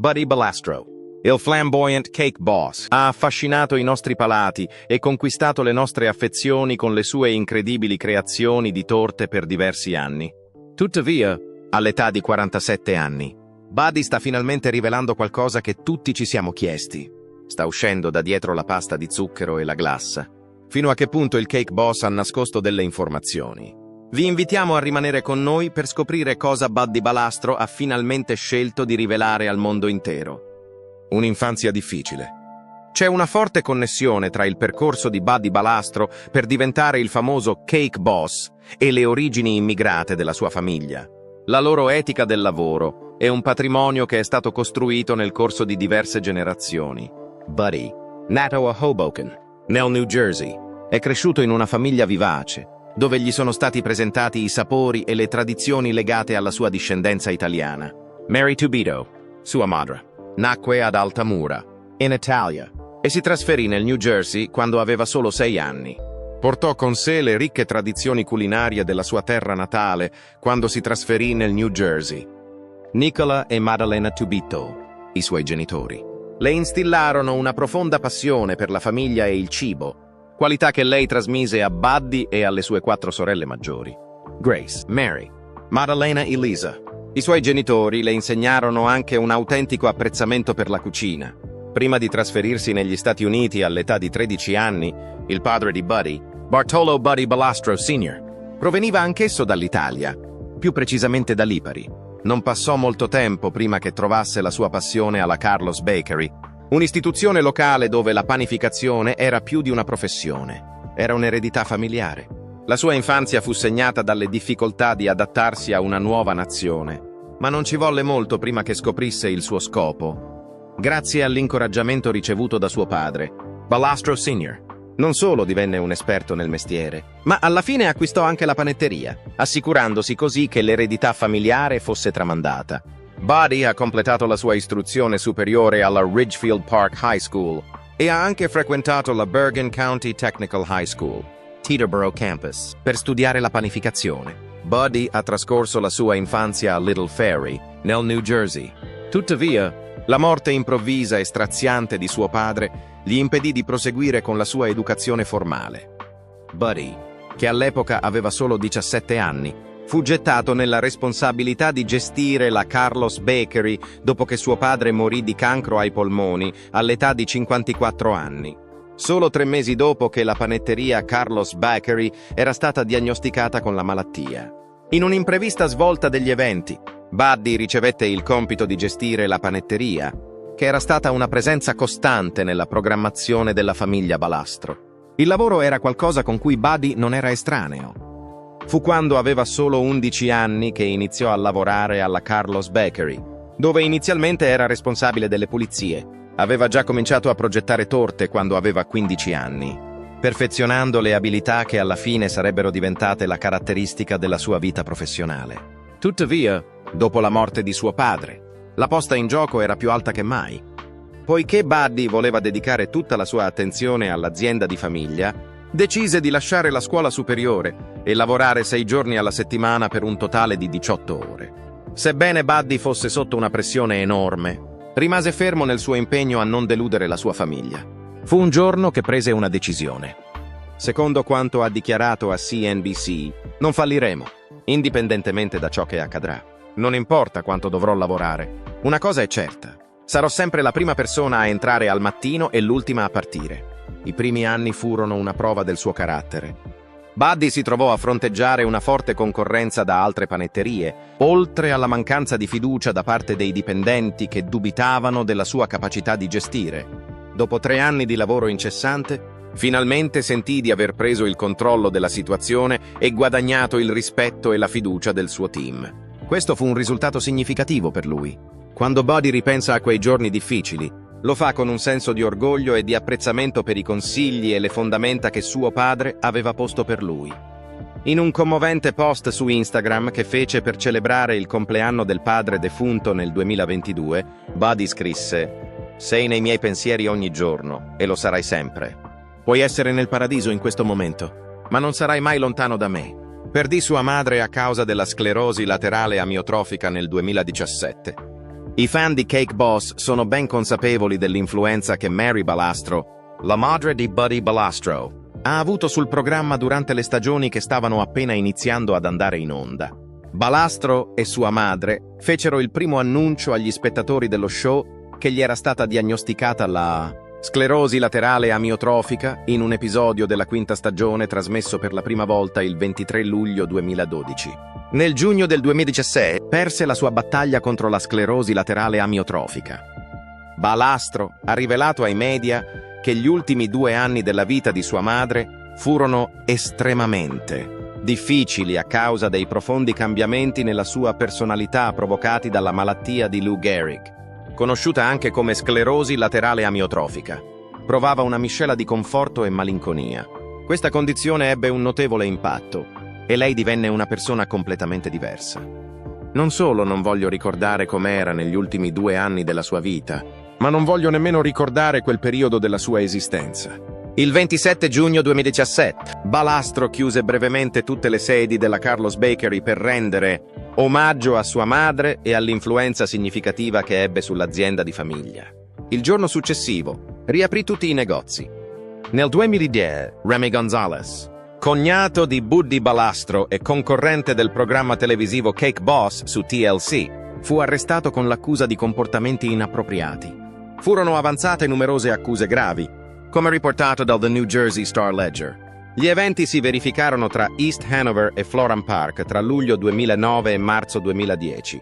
Buddy Balastro, il flamboyant cake boss, ha affascinato i nostri palati e conquistato le nostre affezioni con le sue incredibili creazioni di torte per diversi anni. Tuttavia, all'età di 47 anni, Buddy sta finalmente rivelando qualcosa che tutti ci siamo chiesti. Sta uscendo da dietro la pasta di zucchero e la glassa. Fino a che punto il cake boss ha nascosto delle informazioni? Vi invitiamo a rimanere con noi per scoprire cosa Buddy Balastro ha finalmente scelto di rivelare al mondo intero. Un'infanzia difficile. C'è una forte connessione tra il percorso di Buddy Balastro per diventare il famoso cake boss e le origini immigrate della sua famiglia. La loro etica del lavoro è un patrimonio che è stato costruito nel corso di diverse generazioni. Buddy, nato a Hoboken, nel New Jersey, è cresciuto in una famiglia vivace, dove gli sono stati presentati i sapori e le tradizioni legate alla sua discendenza italiana. Mary Tubito, sua madre, nacque ad Altamura, in Italia, e si trasferì nel New Jersey quando aveva solo 6 anni. Portò con sé le ricche tradizioni culinarie della sua terra natale quando si trasferì nel New Jersey. Nicola e Maddalena Tubito, i suoi genitori, le instillarono una profonda passione per la famiglia e il cibo, qualità che lei trasmise a Buddy e alle sue 4 sorelle maggiori: Grace, Mary, Maddalena e Lisa. I suoi genitori le insegnarono anche un autentico apprezzamento per la cucina. Prima di trasferirsi negli Stati Uniti all'età di 13 anni, il padre di Buddy, Bartolo Buddy Balastro Sr., proveniva anch'esso dall'Italia, più precisamente da Lipari. Non passò molto tempo prima che trovasse la sua passione alla Carlos Bakery, un'istituzione locale dove la panificazione era più di una professione, era un'eredità familiare. La sua infanzia fu segnata dalle difficoltà di adattarsi a una nuova nazione, ma non ci volle molto prima che scoprisse il suo scopo. Grazie all'incoraggiamento ricevuto da suo padre, Balastro Sr. non solo divenne un esperto nel mestiere, ma alla fine acquistò anche la panetteria, assicurandosi così che l'eredità familiare fosse tramandata. Buddy ha completato la sua istruzione superiore alla Ridgefield Park High School e ha anche frequentato la Bergen County Technical High School, Teterboro Campus, per studiare la panificazione. Buddy ha trascorso la sua infanzia a Little Ferry, nel New Jersey. Tuttavia, la morte improvvisa e straziante di suo padre gli impedì di proseguire con la sua educazione formale. Buddy, che all'epoca aveva solo 17 anni, fu gettato nella responsabilità di gestire la Carlos Bakery dopo che suo padre morì di cancro ai polmoni all'età di 54 anni. Solo 3 mesi dopo che la panetteria Carlos Bakery era stata diagnosticata con la malattia. In un'imprevista svolta degli eventi, Buddy ricevette il compito di gestire la panetteria, che era stata una presenza costante nella programmazione della famiglia Balastro. Il lavoro era qualcosa con cui Buddy non era estraneo. Fu quando aveva solo 11 anni che iniziò a lavorare alla Carlos Bakery, dove inizialmente era responsabile delle pulizie. Aveva già cominciato a progettare torte quando aveva 15 anni, perfezionando le abilità che alla fine sarebbero diventate la caratteristica della sua vita professionale. Tuttavia, dopo la morte di suo padre, la posta in gioco era più alta che mai. Poiché Buddy voleva dedicare tutta la sua attenzione all'azienda di famiglia, decise di lasciare la scuola superiore e lavorare 6 giorni alla settimana per un totale di 18 ore. Sebbene Buddy fosse sotto una pressione enorme, rimase fermo nel suo impegno a non deludere la sua famiglia. Fu un giorno che prese una decisione. Secondo quanto ha dichiarato a CNBC, non falliremo, indipendentemente da ciò che accadrà. Non importa quanto dovrò lavorare. Una cosa è certa, sarò sempre la prima persona a entrare al mattino e l'ultima a partire. I primi anni furono una prova del suo carattere. Buddy si trovò a fronteggiare una forte concorrenza da altre panetterie, oltre alla mancanza di fiducia da parte dei dipendenti che dubitavano della sua capacità di gestire. Dopo 3 anni di lavoro incessante, finalmente sentì di aver preso il controllo della situazione e guadagnato il rispetto e la fiducia del suo team. Questo fu un risultato significativo per lui. Quando Buddy ripensa a quei giorni difficili, lo fa con un senso di orgoglio e di apprezzamento per i consigli e le fondamenta che suo padre aveva posto per lui. In un commovente post su Instagram che fece per celebrare il compleanno del padre defunto nel 2022, Buddy scrisse: «Sei nei miei pensieri ogni giorno e lo sarai sempre. Puoi essere nel paradiso in questo momento, ma non sarai mai lontano da me». Perdì sua madre a causa della sclerosi laterale amiotrofica nel 2017. I fan di Cake Boss sono ben consapevoli dell'influenza che Mary Balastro, la madre di Buddy Balastro, ha avuto sul programma durante le stagioni che stavano appena iniziando ad andare in onda. Balastro e sua madre fecero il primo annuncio agli spettatori dello show che gli era stata diagnosticata la sclerosi laterale amiotrofica in un episodio della quinta stagione trasmesso per la prima volta il 23 luglio 2012. Nel giugno del 2017 perse la sua battaglia contro la sclerosi laterale amiotrofica. Balastro ha rivelato ai media che gli ultimi 2 anni della vita di sua madre furono estremamente difficili a causa dei profondi cambiamenti nella sua personalità provocati dalla malattia di Lou Gehrig, conosciuta anche come sclerosi laterale amiotrofica. Provava una miscela di conforto e malinconia. Questa condizione ebbe un notevole impatto e lei divenne una persona completamente diversa. Non solo non voglio ricordare com'era negli ultimi 2 anni della sua vita, ma non voglio nemmeno ricordare quel periodo della sua esistenza. Il 27 giugno 2017, Balastro chiuse brevemente tutte le sedi della Carlos Bakery per rendere omaggio a sua madre e all'influenza significativa che ebbe sull'azienda di famiglia. Il giorno successivo, riaprì tutti i negozi. Nel 2010, Remy Gonzalez, cognato di Buddy Balastro e concorrente del programma televisivo Cake Boss su TLC, fu arrestato con l'accusa di comportamenti inappropriati. Furono avanzate numerose accuse gravi, come riportato dal The New Jersey Star-Ledger. Gli eventi si verificarono tra East Hanover e Florham Park tra luglio 2009 e marzo 2010.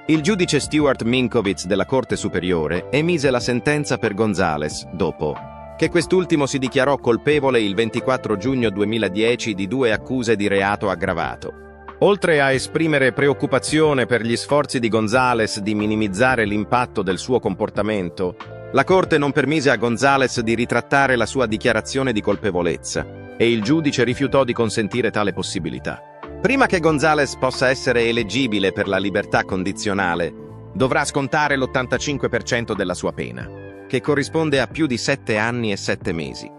Il giudice Stuart Minkovitz della Corte Superiore emise la sentenza per Gonzalez dopo che quest'ultimo si dichiarò colpevole il 24 giugno 2010 di 2 accuse di reato aggravato. Oltre a esprimere preoccupazione per gli sforzi di Gonzalez di minimizzare l'impatto del suo comportamento, la Corte non permise a Gonzalez di ritrattare la sua dichiarazione di colpevolezza e il giudice rifiutò di consentire tale possibilità. Prima che Gonzalez possa essere eleggibile per la libertà condizionale, dovrà scontare l'85% della sua pena, che corrisponde a più di 7 anni e 7 mesi.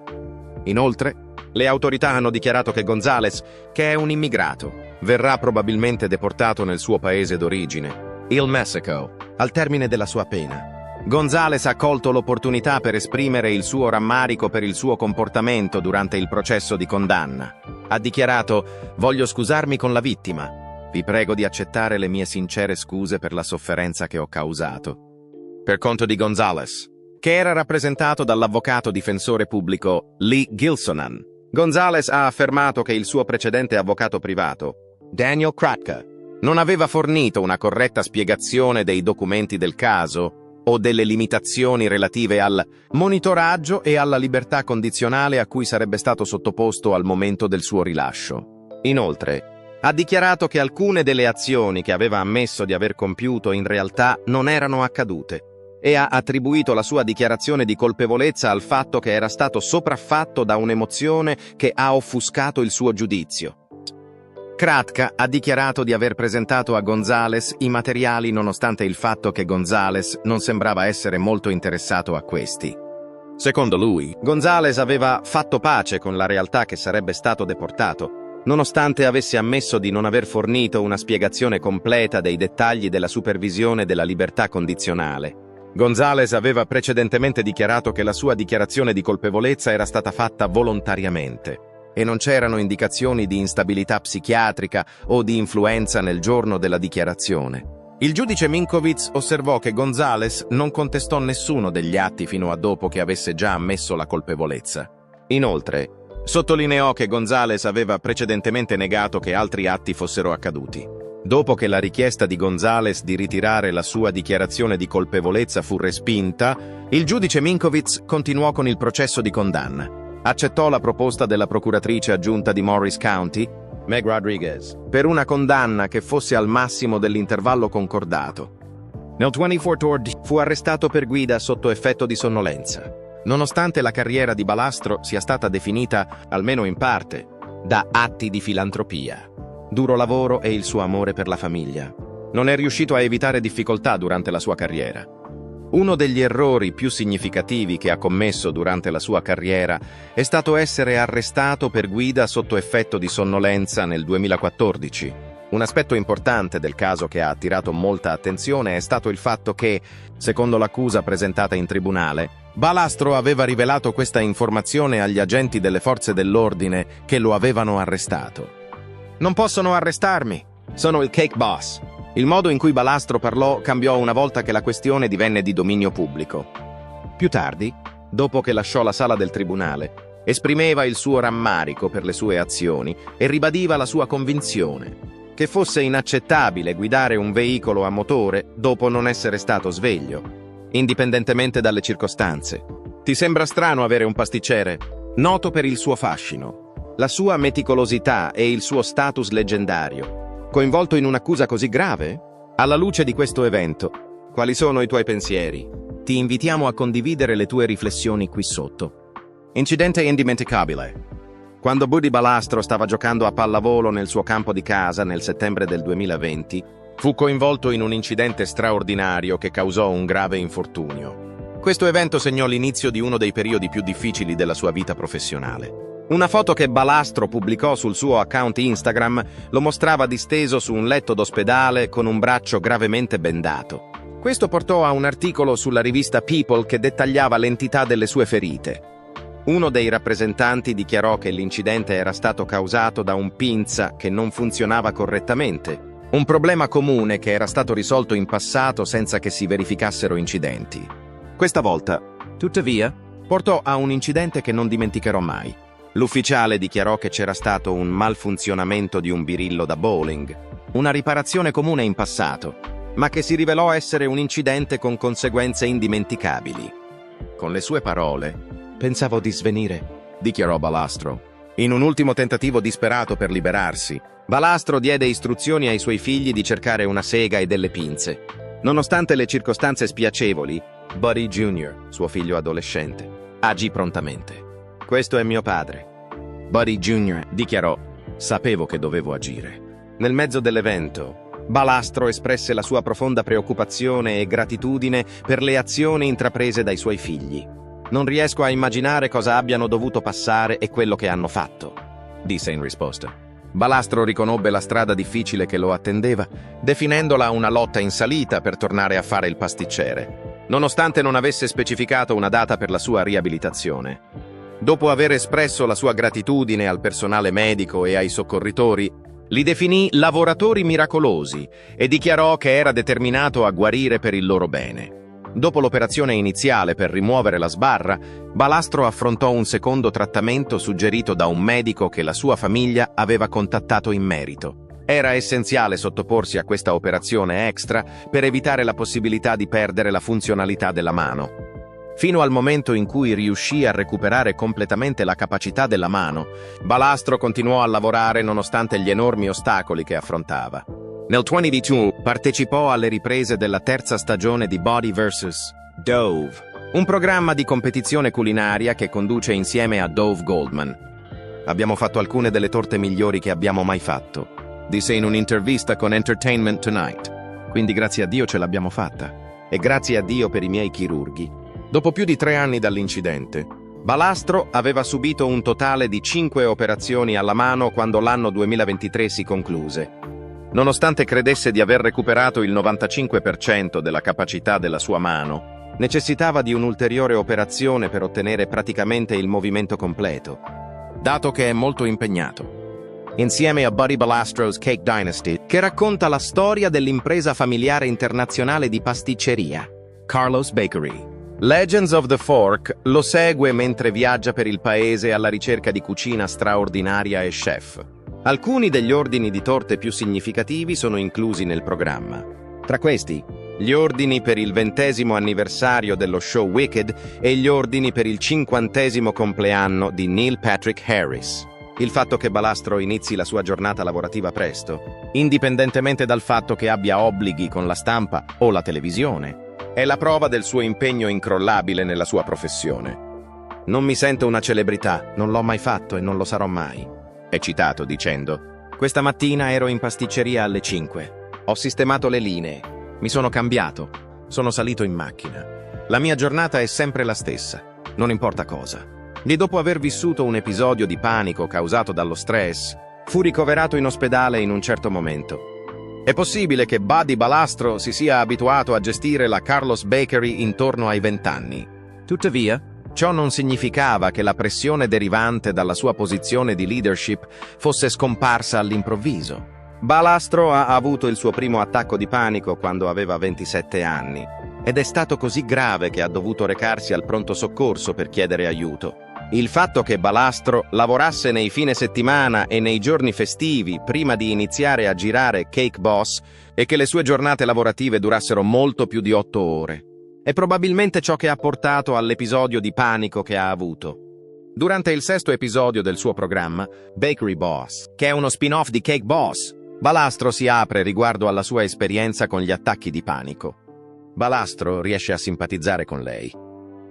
Inoltre, le autorità hanno dichiarato che Gonzalez, che è un immigrato, verrà probabilmente deportato nel suo paese d'origine, il Messico, al termine della sua pena. Gonzalez ha colto l'opportunità per esprimere il suo rammarico per il suo comportamento durante il processo di condanna. Ha dichiarato: «Voglio scusarmi con la vittima. Vi prego di accettare le mie sincere scuse per la sofferenza che ho causato». Per conto di Gonzalez, che era rappresentato dall'avvocato difensore pubblico Lee Gilsonan, Gonzalez ha affermato che il suo precedente avvocato privato, Daniel Kratka, non aveva fornito una corretta spiegazione dei documenti del caso o delle limitazioni relative al monitoraggio e alla libertà condizionale a cui sarebbe stato sottoposto al momento del suo rilascio. Inoltre, ha dichiarato che alcune delle azioni che aveva ammesso di aver compiuto in realtà non erano accadute e ha attribuito la sua dichiarazione di colpevolezza al fatto che era stato sopraffatto da un'emozione che ha offuscato il suo giudizio. Kratka ha dichiarato di aver presentato a Gonzalez i materiali nonostante il fatto che Gonzalez non sembrava essere molto interessato a questi. Secondo lui, Gonzalez aveva fatto pace con la realtà che sarebbe stato deportato, nonostante avesse ammesso di non aver fornito una spiegazione completa dei dettagli della supervisione della libertà condizionale. Gonzalez aveva precedentemente dichiarato che la sua dichiarazione di colpevolezza era stata fatta volontariamente e non c'erano indicazioni di instabilità psichiatrica o di influenza nel giorno della dichiarazione. Il giudice Minkovitz osservò che Gonzalez non contestò nessuno degli atti fino a dopo che avesse già ammesso la colpevolezza. Inoltre, sottolineò che Gonzalez aveva precedentemente negato che altri atti fossero accaduti. Dopo che la richiesta di Gonzalez di ritirare la sua dichiarazione di colpevolezza fu respinta, il giudice Minkovitz continuò con il processo di condanna. Accettò la proposta della procuratrice aggiunta di Morris County, Meg Rodriguez, per una condanna che fosse al massimo dell'intervallo concordato. Nel 2014 fu arrestato per guida sotto effetto di sonnolenza, nonostante la carriera di Balastro sia stata definita, almeno in parte, da atti di filantropia, duro lavoro e il suo amore per la famiglia. Non è riuscito a evitare difficoltà durante la sua carriera. Uno degli errori più significativi che ha commesso durante la sua carriera è stato essere arrestato per guida sotto effetto di sonnolenza nel 2014, Un aspetto importante del caso che ha attirato molta attenzione è stato il fatto che, secondo l'accusa presentata in tribunale, Balastro aveva rivelato questa informazione agli agenti delle forze dell'ordine che lo avevano arrestato. Non possono arrestarmi, sono il Cake Boss. Il modo in cui Balastro parlò cambiò una volta che la questione divenne di dominio pubblico. Più tardi, dopo che lasciò la sala del tribunale, esprimeva il suo rammarico per le sue azioni e ribadiva la sua convinzione che fosse inaccettabile guidare un veicolo a motore dopo non essere stato sveglio, indipendentemente dalle circostanze. Ti sembra strano avere un pasticcere? Noto per il suo fascino, la sua meticolosità e il suo status leggendario, coinvolto in un'accusa così grave? Alla luce di questo evento, quali sono i tuoi pensieri? Ti invitiamo a condividere le tue riflessioni qui sotto. Incidente indimenticabile. Quando Buddy Balastro stava giocando a pallavolo nel suo campo di casa nel settembre del 2020, fu coinvolto in un incidente straordinario che causò un grave infortunio. Questo evento segnò l'inizio di uno dei periodi più difficili della sua vita professionale. Una foto che Balastro pubblicò sul suo account Instagram lo mostrava disteso su un letto d'ospedale con un braccio gravemente bendato. Questo portò a un articolo sulla rivista People che dettagliava l'entità delle sue ferite. Uno dei rappresentanti dichiarò che l'incidente era stato causato da un pinza che non funzionava correttamente, un problema comune che era stato risolto in passato senza che si verificassero incidenti. Questa volta, tuttavia, portò a un incidente che non dimenticherò mai. L'ufficiale dichiarò che c'era stato un malfunzionamento di un birillo da bowling, una riparazione comune in passato, ma che si rivelò essere un incidente con conseguenze indimenticabili. Con le sue parole, pensavo di svenire, dichiarò Balastro. In un ultimo tentativo disperato per liberarsi, Balastro diede istruzioni ai suoi figli di cercare una sega e delle pinze. Nonostante le circostanze spiacevoli, Buddy Jr., suo figlio adolescente, agì prontamente. Questo è mio padre. Buddy Jr. dichiarò, sapevo che dovevo agire. Nel mezzo dell'evento, Balastro espresse la sua profonda preoccupazione e gratitudine per le azioni intraprese dai suoi figli. Non riesco a immaginare cosa abbiano dovuto passare e quello che hanno fatto, disse in risposta. Balastro riconobbe la strada difficile che lo attendeva, definendola una lotta in salita per tornare a fare il pasticcere, nonostante non avesse specificato una data per la sua riabilitazione. Dopo aver espresso la sua gratitudine al personale medico e ai soccorritori, li definì lavoratori miracolosi e dichiarò che era determinato a guarire per il loro bene. Dopo l'operazione iniziale per rimuovere la sbarra, Balastro affrontò un secondo trattamento suggerito da un medico che la sua famiglia aveva contattato in merito. Era essenziale sottoporsi a questa operazione extra per evitare la possibilità di perdere la funzionalità della mano. Fino al momento in cui riuscì a recuperare completamente la capacità della mano, Balastro continuò a lavorare nonostante gli enormi ostacoli che affrontava. Nel 2022 partecipò alle riprese della terza stagione di Body vs. Dove, un programma di competizione culinaria che conduce insieme a Dove Goldman. Abbiamo fatto alcune delle torte migliori che abbiamo mai fatto, disse in un'intervista con Entertainment Tonight. Quindi grazie a Dio ce l'abbiamo fatta. E grazie a Dio per i miei chirurghi. Dopo più di 3 anni dall'incidente, Balastro aveva subito un totale di 5 operazioni alla mano quando l'anno 2023 si concluse. Nonostante credesse di aver recuperato il 95% della capacità della sua mano, necessitava di un'ulteriore operazione per ottenere praticamente il movimento completo, dato che è molto impegnato. Insieme a Buddy Balastro's Cake Dynasty, che racconta la storia dell'impresa familiare internazionale di pasticceria, Carlos Bakery. Legends of the Fork lo segue mentre viaggia per il paese alla ricerca di cucina straordinaria e chef. Alcuni degli ordini di torte più significativi sono inclusi nel programma. Tra questi, gli ordini per il 20° anniversario dello show Wicked e gli ordini per il 50° compleanno di Neil Patrick Harris. Il fatto che Balastro inizi la sua giornata lavorativa presto, indipendentemente dal fatto che abbia obblighi con la stampa o la televisione, è la prova del suo impegno incrollabile nella sua professione. Non mi sento una celebrità, non l'ho mai fatto e non lo sarò mai. È citato dicendo: questa mattina ero in pasticceria alle 5. Ho sistemato le linee. Mi sono cambiato. Sono salito in macchina. La mia giornata è sempre la stessa, non importa cosa. E dopo aver vissuto un episodio di panico causato dallo stress, Fu ricoverato in ospedale in un certo momento. È possibile che Buddy Balastro si sia abituato a gestire la Carlos Bakery intorno ai 20 anni. Tuttavia, ciò non significava che la pressione derivante dalla sua posizione di leadership fosse scomparsa all'improvviso. Balastro ha avuto il suo primo attacco di panico quando aveva 27 anni ed è stato così grave che ha dovuto recarsi al pronto soccorso per chiedere aiuto. Il fatto che Balastro lavorasse nei fine settimana e nei giorni festivi prima di iniziare a girare Cake Boss e che le sue giornate lavorative durassero molto più di 8 ore è probabilmente ciò che ha portato all'episodio di panico che ha avuto. Durante il 6º episodio del suo programma, Bakery Boss, che è uno spin-off di Cake Boss, Balastro si apre riguardo alla sua esperienza con gli attacchi di panico. Balastro riesce a simpatizzare con lei.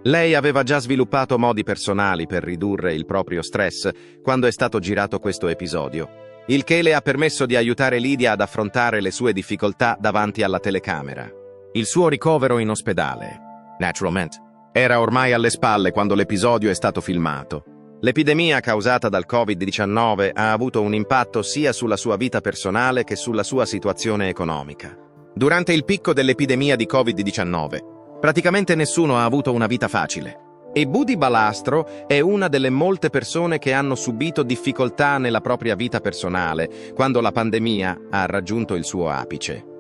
Lei aveva già sviluppato modi personali per ridurre il proprio stress quando è stato girato questo episodio, il che le ha permesso di aiutare Lydia ad affrontare le sue difficoltà davanti alla telecamera. Il suo ricovero in ospedale, naturalmente, era ormai alle spalle quando l'episodio è stato filmato. L'epidemia causata dal Covid-19 ha avuto un impatto sia sulla sua vita personale che sulla sua situazione economica. Durante il picco dell'epidemia di Covid-19, praticamente nessuno ha avuto una vita facile. E Buddy Balastro è una delle molte persone che hanno subito difficoltà nella propria vita personale quando la pandemia ha raggiunto il suo apice.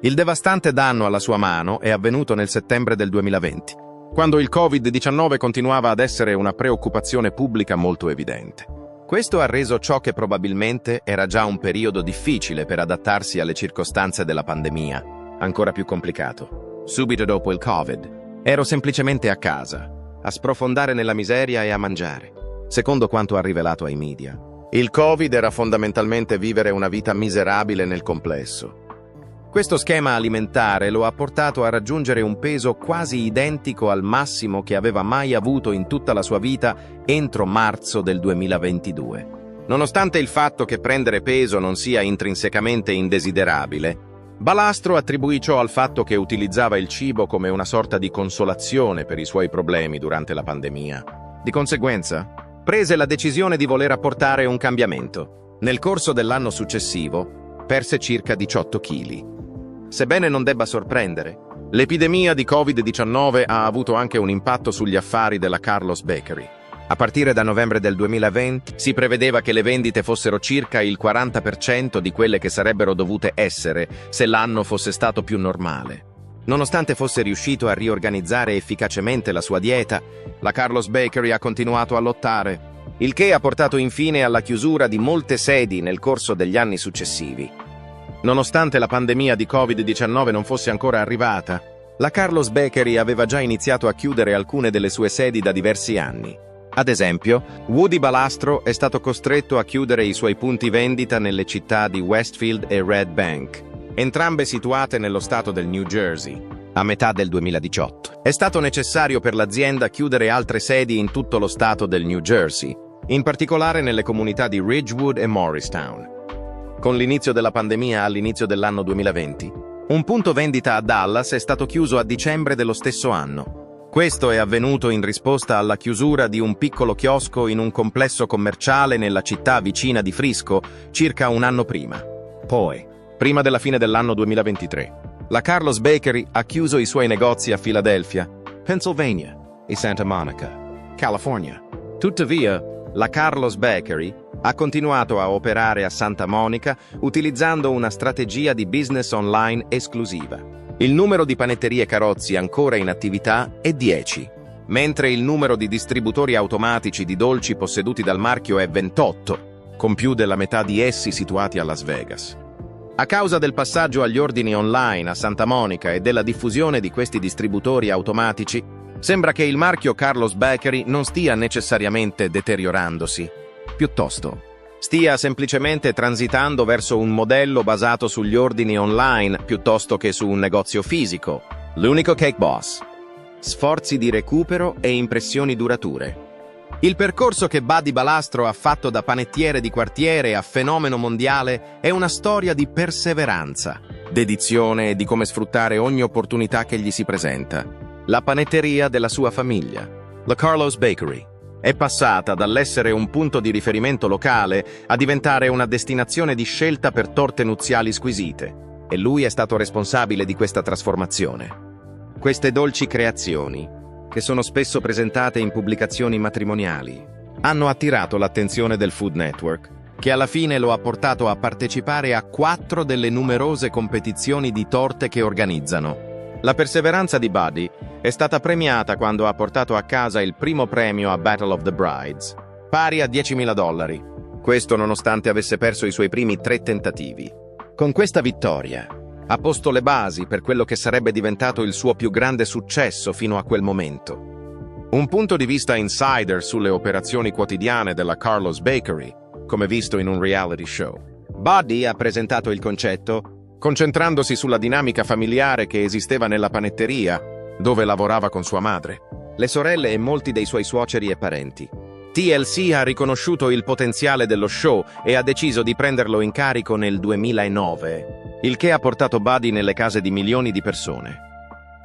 Il devastante danno alla sua mano è avvenuto nel settembre del 2020. Quando il Covid-19 continuava ad essere una preoccupazione pubblica molto evidente. Questo ha reso ciò che probabilmente era già un periodo difficile per adattarsi alle circostanze della pandemia, ancora più complicato. Subito dopo il Covid, ero semplicemente a casa, a sprofondare nella miseria e a mangiare, secondo quanto ha rivelato ai media. Il Covid era fondamentalmente vivere una vita miserabile nel complesso. Questo schema alimentare lo ha portato a raggiungere un peso quasi identico al massimo che aveva mai avuto in tutta la sua vita entro marzo del 2022. Nonostante il fatto che prendere peso non sia intrinsecamente indesiderabile, Balastro attribuì ciò al fatto che utilizzava il cibo come una sorta di consolazione per i suoi problemi durante la pandemia. Di conseguenza, prese la decisione di voler apportare un cambiamento. Nel corso dell'anno successivo, perse circa 18 kg. Sebbene non debba sorprendere, l'epidemia di Covid-19 ha avuto anche un impatto sugli affari della Carlos Bakery. A partire da novembre del 2020 si prevedeva che le vendite fossero circa il 40% di quelle che sarebbero dovute essere se l'anno fosse stato più normale. Nonostante fosse riuscito a riorganizzare efficacemente la sua dieta, la Carlos Bakery ha continuato a lottare, il che ha portato infine alla chiusura di molte sedi nel corso degli anni successivi. Nonostante la pandemia di Covid-19 non fosse ancora arrivata, la Carlos Bakery aveva già iniziato a chiudere alcune delle sue sedi da diversi anni. Ad esempio, Woody Balastro è stato costretto a chiudere i suoi punti vendita nelle città di Westfield e Red Bank, entrambe situate nello stato del New Jersey, a metà del 2018. È stato necessario per l'azienda chiudere altre sedi in tutto lo stato del New Jersey, in particolare nelle comunità di Ridgewood e Morristown. Con l'inizio della pandemia all'inizio dell'anno 2020, un punto vendita a Dallas è stato chiuso a dicembre dello stesso anno. Questo è avvenuto in risposta alla chiusura di un piccolo chiosco in un complesso commerciale nella città vicina di Frisco circa un anno prima. Poi, prima della fine dell'anno 2023, la Carlos Bakery ha chiuso i suoi negozi a Philadelphia, Pennsylvania e Santa Monica, California. Tuttavia, la Carlos Bakery ha continuato a operare a Santa Monica utilizzando una strategia di business online esclusiva. Il numero di panetterie Carozzi ancora in attività è 10, mentre il numero di distributori automatici di dolci posseduti dal marchio è 28, con più della metà di essi situati a Las Vegas. A causa del passaggio agli ordini online a Santa Monica e della diffusione di questi distributori automatici, sembra che il marchio Carlos Bakery non stia necessariamente deteriorandosi. Piuttosto, stia semplicemente transitando verso un modello basato sugli ordini online piuttosto che su un negozio fisico, l'unico Cake Boss. Sforzi di recupero e impressioni durature. Il percorso che Buddy Balastro ha fatto da panettiere di quartiere a fenomeno mondiale è una storia di perseveranza, dedizione e di come sfruttare ogni opportunità che gli si presenta. La panetteria della sua famiglia, la Carlos Bakery, È passata dall'essere un punto di riferimento locale a diventare una destinazione di scelta per torte nuziali squisite, e lui è stato responsabile di questa trasformazione. Queste dolci creazioni, che sono spesso presentate in pubblicazioni matrimoniali, hanno attirato l'attenzione del Food Network, che alla fine lo ha portato a partecipare a 4 delle numerose competizioni di torte che organizzano. La perseveranza di Buddy è stata premiata quando ha portato a casa il primo premio a Battle of the Brides, pari a $10.000. Questo nonostante avesse perso i suoi primi 3 tentativi. Con questa vittoria ha posto le basi per quello che sarebbe diventato il suo più grande successo fino a quel momento. Un punto di vista insider sulle operazioni quotidiane della Carlos Bakery, come visto in un reality show. Buddy ha presentato il concetto concentrandosi sulla dinamica familiare che esisteva nella panetteria, dove lavorava con sua madre, le sorelle e molti dei suoi suoceri e parenti. TLC ha riconosciuto il potenziale dello show e ha deciso di prenderlo in carico nel 2009, il che ha portato Buddy nelle case di milioni di persone.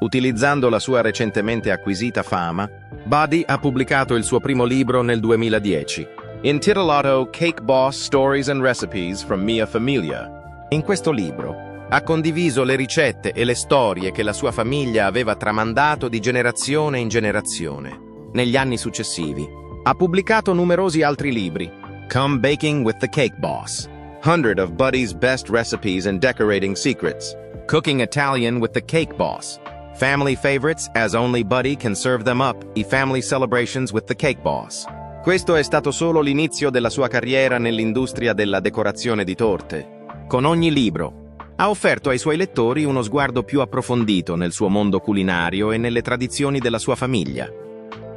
Utilizzando la sua recentemente acquisita fama, Buddy ha pubblicato il suo primo libro nel 2010, intitolato Cake Boss Stories and Recipes from Mia Familia. In questo libro ha condiviso le ricette e le storie che la sua famiglia aveva tramandato di generazione in generazione. Negli anni successivi ha pubblicato numerosi altri libri: Come Baking with the Cake Boss, 100 of Buddy's Best Recipes and Decorating Secrets, Cooking Italian with the Cake Boss, Family Favorites as Only Buddy Can Serve Them Up, i Family Celebrations with the Cake Boss. Questo è stato solo l'inizio della sua carriera nell'industria della decorazione di torte. Con ogni libro ha offerto ai suoi lettori uno sguardo più approfondito nel suo mondo culinario e nelle tradizioni della sua famiglia.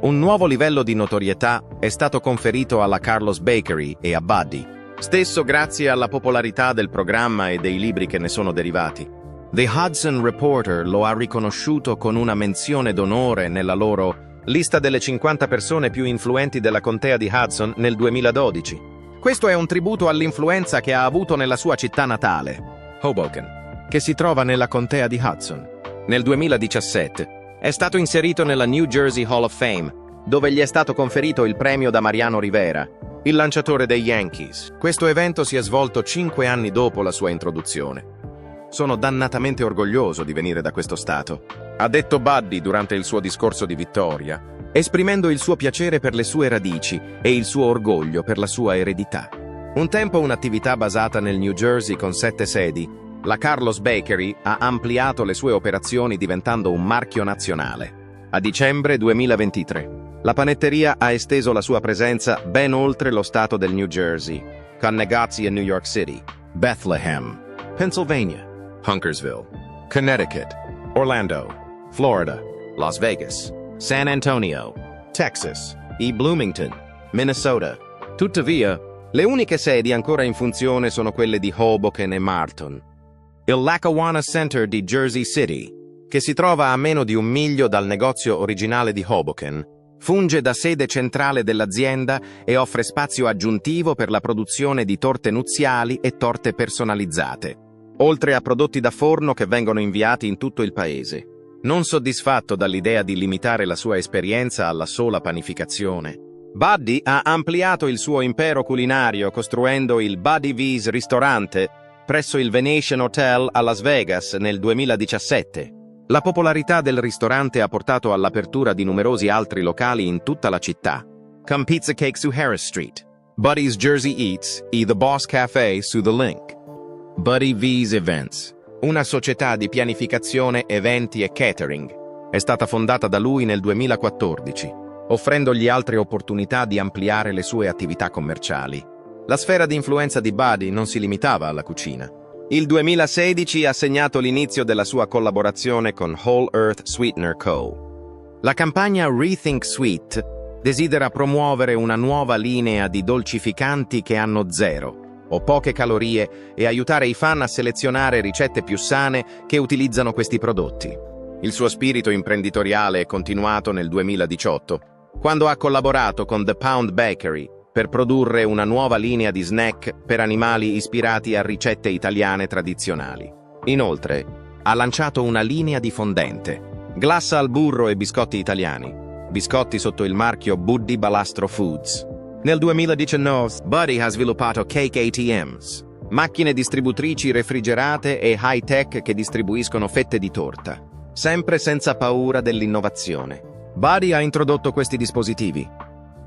Un nuovo livello di notorietà è stato conferito alla Carlos Bakery e a Buddy, stesso grazie alla popolarità del programma e dei libri che ne sono derivati. The Hudson Reporter lo ha riconosciuto con una menzione d'onore nella loro lista delle 50 persone più influenti della contea di Hudson nel 2012. Questo è un tributo all'influenza che ha avuto nella sua città natale, Hoboken, che si trova nella contea di Hudson. Nel 2017 è stato inserito nella New Jersey Hall of Fame, dove gli è stato conferito il premio da Mariano Rivera, il lanciatore dei Yankees. Questo evento si è svolto 5 anni dopo la sua introduzione. Sono dannatamente orgoglioso di venire da questo stato, ha detto Buddy durante il suo discorso di vittoria, esprimendo il suo piacere per le sue radici e il suo orgoglio per la sua eredità. Un tempo un'attività basata nel New Jersey con 7 sedi, la Carlos Bakery ha ampliato le sue operazioni diventando un marchio nazionale. A dicembre 2023, la panetteria ha esteso la sua presenza ben oltre lo stato del New Jersey, con negozi a New York City, Bethlehem, Pennsylvania, Hunkersville, Connecticut, Orlando, Florida, Las Vegas, San Antonio, Texas e Bloomington, Minnesota. Tuttavia, le uniche sedi ancora in funzione sono quelle di Hoboken e Marton. Il Lackawanna Center di Jersey City, che si trova a meno di 1 miglio dal negozio originale di Hoboken, funge da sede centrale dell'azienda e offre spazio aggiuntivo per la produzione di torte nuziali e torte personalizzate, oltre a prodotti da forno che vengono inviati in tutto il paese. Non soddisfatto dall'idea di limitare la sua esperienza alla sola panificazione, Buddy ha ampliato il suo impero culinario costruendo il Buddy V's ristorante presso il Venetian Hotel a Las Vegas nel 2017. La popolarità del ristorante ha portato all'apertura di numerosi altri locali in tutta la città, come Pizza Cake su Harris Street, Buddy's Jersey Eats e The Boss Café su The Link. Buddy V's Events, una società di pianificazione, eventi e catering, è stata fondata da lui nel 2014, offrendogli altre opportunità di ampliare le sue attività commerciali. La sfera di influenza di Buddy non si limitava alla cucina. Il 2016 ha segnato l'inizio della sua collaborazione con Whole Earth Sweetener Co. La campagna Rethink Sweet desidera promuovere una nuova linea di dolcificanti che hanno 0 o poche calorie e aiutare i fan a selezionare ricette più sane che utilizzano questi prodotti. Il suo spirito imprenditoriale è continuato nel 2018, quando ha collaborato con The Pound Bakery per produrre una nuova linea di snack per animali ispirati a ricette italiane tradizionali. Inoltre, ha lanciato una linea di fondente, glassa al burro e biscotti italiani, biscotti sotto il marchio Buddy Balastro Foods. Nel 2019, Buddy ha sviluppato Cake ATMs, macchine distributrici refrigerate e high-tech che distribuiscono fette di torta, sempre senza paura dell'innovazione. Buddy ha introdotto questi dispositivi.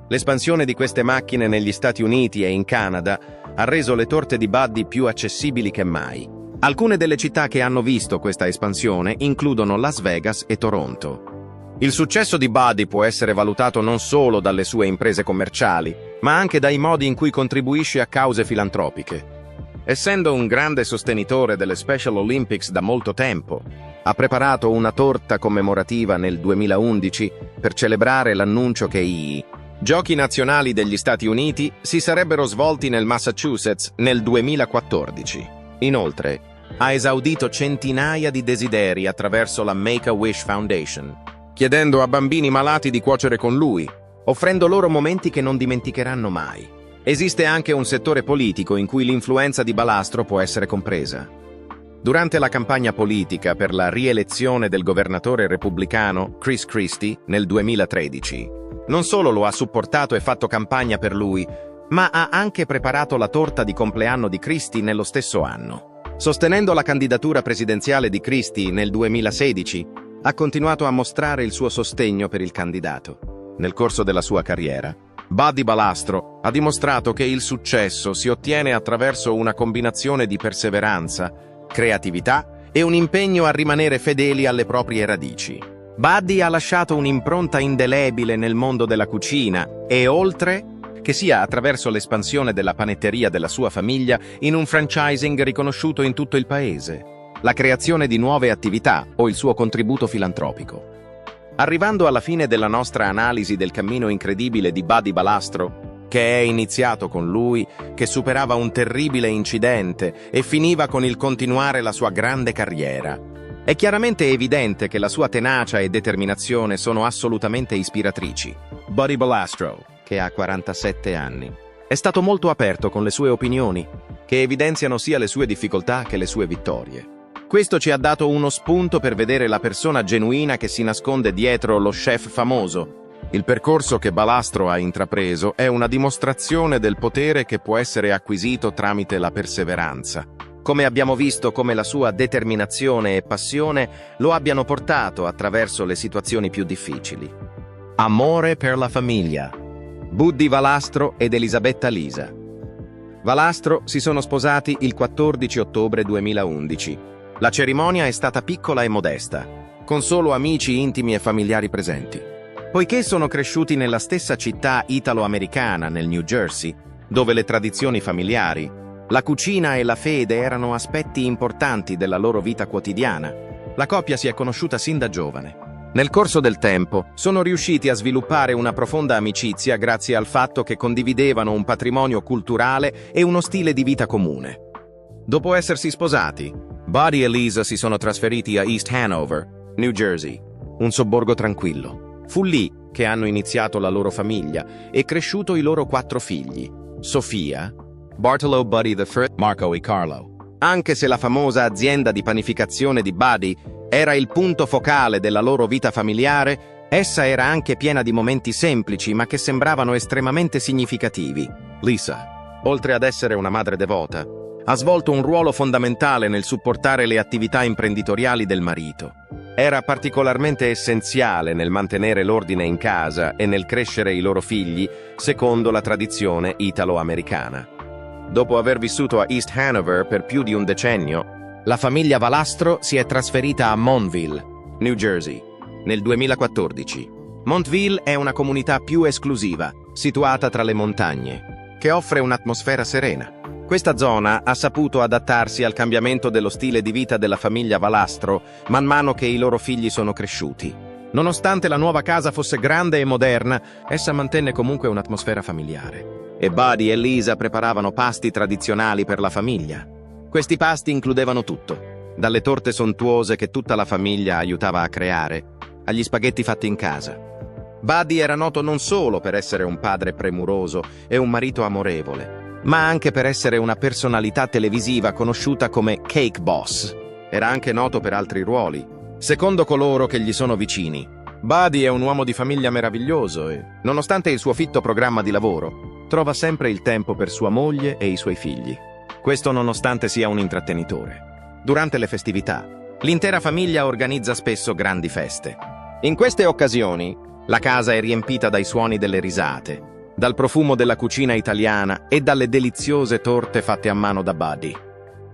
L'espansione di queste macchine negli Stati Uniti e in Canada ha reso le torte di Buddy più accessibili che mai. Alcune delle città che hanno visto questa espansione includono Las Vegas e Toronto. Il successo di Buddy può essere valutato non solo dalle sue imprese commerciali, ma anche dai modi in cui contribuisce a cause filantropiche. Essendo un grande sostenitore delle Special Olympics da molto tempo, ha preparato una torta commemorativa nel 2011 per celebrare l'annuncio che i Giochi nazionali degli Stati Uniti si sarebbero svolti nel Massachusetts nel 2014. Inoltre, ha esaudito centinaia di desideri attraverso la Make-A-Wish Foundation, chiedendo a bambini malati di cuocere con lui, offrendo loro momenti che non dimenticheranno mai. Esiste anche un settore politico in cui l'influenza di Balastro può essere compresa. Durante la campagna politica per la rielezione del governatore repubblicano Chris Christie nel 2013, non solo lo ha supportato e fatto campagna per lui, ma ha anche preparato la torta di compleanno di Christie nello stesso anno. Sostenendo la candidatura presidenziale di Christie nel 2016, ha continuato a mostrare il suo sostegno per il candidato. Nel corso della sua carriera, Buddy Balastro ha dimostrato che il successo si ottiene attraverso una combinazione di perseveranza, creatività e un impegno a rimanere fedeli alle proprie radici. Buddy ha lasciato un'impronta indelebile nel mondo della cucina e oltre, che sia attraverso l'espansione della panetteria della sua famiglia in un franchising riconosciuto in tutto il paese, la creazione di nuove attività o il suo contributo filantropico. Arrivando alla fine della nostra analisi del cammino incredibile di Buddy Balastro, che è iniziato con lui, che superava un terribile incidente e finiva con il continuare la sua grande carriera, è chiaramente evidente che la sua tenacia e determinazione sono assolutamente ispiratrici. Buddy Balastro, che ha 47 anni, è stato molto aperto con le sue opinioni, che evidenziano sia le sue difficoltà che le sue vittorie. Questo ci ha dato uno spunto per vedere la persona genuina che si nasconde dietro lo chef famoso. Il percorso che Balastro ha intrapreso è una dimostrazione del potere che può essere acquisito tramite la perseveranza. Come abbiamo visto come la sua determinazione e passione lo abbiano portato attraverso le situazioni più difficili. Amore per la famiglia. Buddy Balastro ed Elisabetta Lisa. Balastro si sono sposati il 14 ottobre 2011. La cerimonia è stata piccola e modesta, con solo amici intimi e familiari presenti. Poiché sono cresciuti nella stessa città italo-americana, nel New Jersey, dove le tradizioni familiari, la cucina e la fede erano aspetti importanti della loro vita quotidiana, la coppia si è conosciuta sin da giovane. Nel corso del tempo, sono riusciti a sviluppare una profonda amicizia grazie al fatto che condividevano un patrimonio culturale e uno stile di vita comune. Dopo essersi sposati, Buddy e Lisa si sono trasferiti a East Hanover, New Jersey, un sobborgo tranquillo. Fu lì che hanno iniziato la loro famiglia e cresciuto i loro 4 figli, Sofia, Bartolo Buddy I, Marco e Carlo. Anche se la famosa azienda di panificazione di Buddy era il punto focale della loro vita familiare, essa era anche piena di momenti semplici ma che sembravano estremamente significativi. Lisa, oltre ad essere una madre devota, ha svolto un ruolo fondamentale nel supportare le attività imprenditoriali del marito. Era particolarmente essenziale nel mantenere l'ordine in casa e nel crescere i loro figli secondo la tradizione italo-americana. Dopo aver vissuto a East Hanover per più di un decennio, la famiglia Balastro si è trasferita a Montville, New Jersey, nel 2014. Montville è una comunità più esclusiva, situata tra le montagne, che offre un'atmosfera serena. Questa zona ha saputo adattarsi al cambiamento dello stile di vita della famiglia Balastro man mano che i loro figli sono cresciuti. Nonostante la nuova casa fosse grande e moderna, essa mantenne comunque un'atmosfera familiare. E Buddy e Lisa preparavano pasti tradizionali per la famiglia. Questi pasti includevano tutto, dalle torte sontuose che tutta la famiglia aiutava a creare, agli spaghetti fatti in casa. Buddy era noto non solo per essere un padre premuroso e un marito amorevole, ma anche per essere una personalità televisiva conosciuta come Cake Boss. Era anche noto per altri ruoli. Secondo coloro che gli sono vicini, Buddy è un uomo di famiglia meraviglioso e, nonostante il suo fitto programma di lavoro, trova sempre il tempo per sua moglie e i suoi figli. Questo nonostante sia un intrattenitore. Durante le festività, l'intera famiglia organizza spesso grandi feste. In queste occasioni, la casa è riempita dai suoni delle risate, dal profumo della cucina italiana e dalle deliziose torte fatte a mano da Buddy.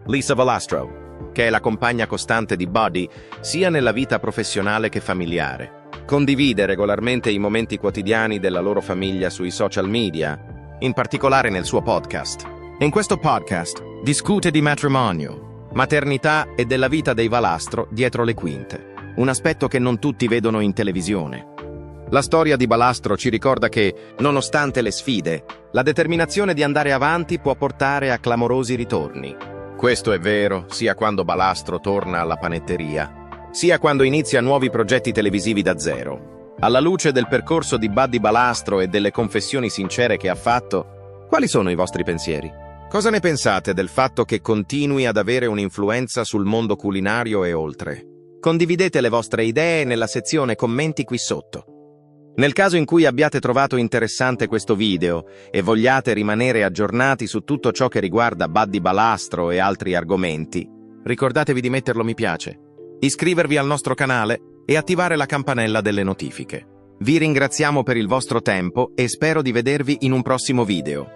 Lisa Valastro, che è la compagna costante di Buddy, sia nella vita professionale che familiare. Condivide regolarmente i momenti quotidiani della loro famiglia sui social media, in particolare nel suo podcast. In questo podcast discute di matrimonio, maternità e della vita dei Valastro dietro le quinte, un aspetto che non tutti vedono in televisione. La storia di Valastro ci ricorda che, nonostante le sfide, la determinazione di andare avanti può portare a clamorosi ritorni. Questo è vero sia quando Valastro torna alla panetteria, sia quando inizia nuovi progetti televisivi da zero. Alla luce del percorso di Buddy Valastro e delle confessioni sincere che ha fatto, quali sono i vostri pensieri? Cosa ne pensate del fatto che continui ad avere un'influenza sul mondo culinario e oltre? Condividete le vostre idee nella sezione commenti qui sotto. Nel caso in cui abbiate trovato interessante questo video e vogliate rimanere aggiornati su tutto ciò che riguarda Buddy Valastro e altri argomenti, ricordatevi di metterlo mi piace, iscrivervi al nostro canale e attivare la campanella delle notifiche. Vi ringraziamo per il vostro tempo e spero di vedervi in un prossimo video.